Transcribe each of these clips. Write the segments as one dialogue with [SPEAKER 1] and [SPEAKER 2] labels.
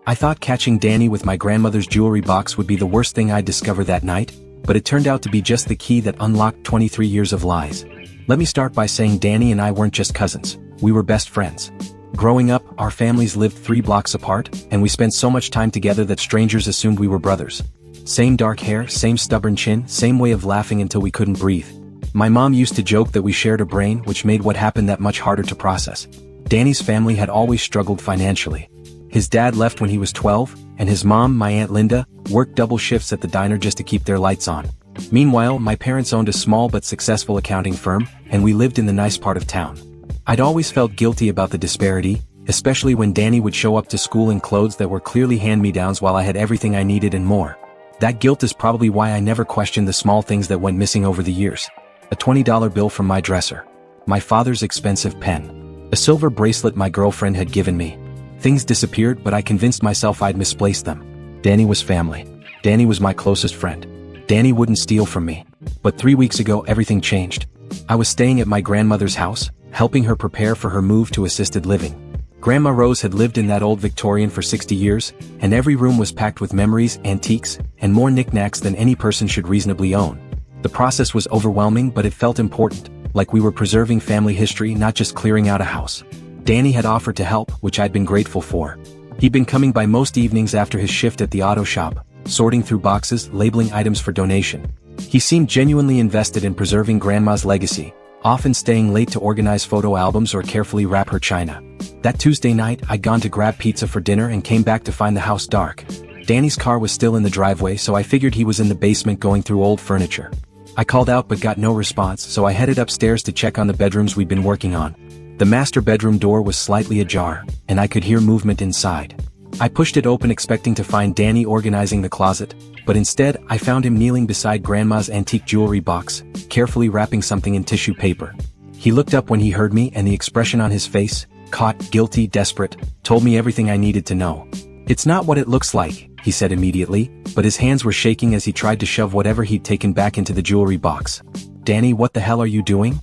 [SPEAKER 1] I thought catching Danny with my grandmother's jewelry box would be the worst thing I'd discover that night, but it turned out to be just the key that unlocked 23 years of lies. Let me start by saying Danny and I weren't just cousins, we were best friends. Growing up, our families lived 3 blocks apart, and we spent so much time together that strangers assumed we were brothers. Same dark hair, same stubborn chin, same way of laughing until we couldn't breathe. My mom used to joke that we shared a brain, which made what happened that much harder to process. Danny's family had always struggled financially. His dad left when he was 12, and his mom, my Aunt Linda, worked double shifts at the diner just to keep their lights on. Meanwhile, my parents owned a small but successful accounting firm, and we lived in the nice part of town. I'd always felt guilty about the disparity, especially when Danny would show up to school in clothes that were clearly hand-me-downs while I had everything I needed and more. That guilt is probably why I never questioned the small things that went missing over the years. A $20 bill from my dresser. My father's expensive pen. A silver bracelet my girlfriend had given me. Things disappeared, but I convinced myself I'd misplaced them. Danny was family. Danny was my closest friend. Danny wouldn't steal from me. But 3 weeks ago everything changed. I was staying at my grandmother's house, helping her prepare for her move to assisted living. Grandma Rose had lived in that old Victorian for 60 years, and every room was packed with memories, antiques, and more knickknacks than any person should reasonably own. The process was overwhelming, but it felt important, like we were preserving family history, not just clearing out a house. Danny had offered to help, which I'd been grateful for. He'd been coming by most evenings after his shift at the auto shop, sorting through boxes, labeling items for donation. He seemed genuinely invested in preserving Grandma's legacy, often staying late to organize photo albums or carefully wrap her china. That Tuesday night, I'd gone to grab pizza for dinner and came back to find the house dark. Danny's car was still in the driveway, so I figured he was in the basement going through old furniture. I called out but got no response, so I headed upstairs to check on the bedrooms we'd been working on. The master bedroom door was slightly ajar, and I could hear movement inside. I pushed it open expecting to find Danny organizing the closet, but instead I found him kneeling beside Grandma's antique jewelry box, carefully wrapping something in tissue paper. He looked up when he heard me, and the expression on his face, caught, guilty, desperate, told me everything I needed to know. "It's not what it looks like," he said immediately, but his hands were shaking as he tried to shove whatever he'd taken back into the jewelry box. "Danny, what the hell are you doing?"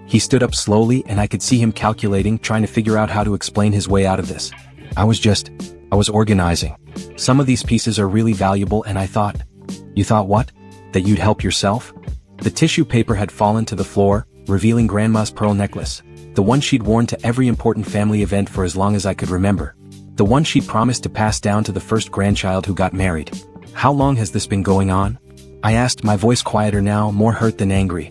[SPEAKER 1] He stood up slowly, and I could see him calculating, trying to figure out how to explain his way out of this. I was organizing. Some of these pieces are really valuable, and I thought." "You thought what? That you'd help yourself?" The tissue paper had fallen to the floor, revealing Grandma's pearl necklace. The one she'd worn to every important family event for as long as I could remember. The one she'd promised to pass down to the first grandchild who got married. "How long has this been going on?" I asked, my voice quieter now, more hurt than angry.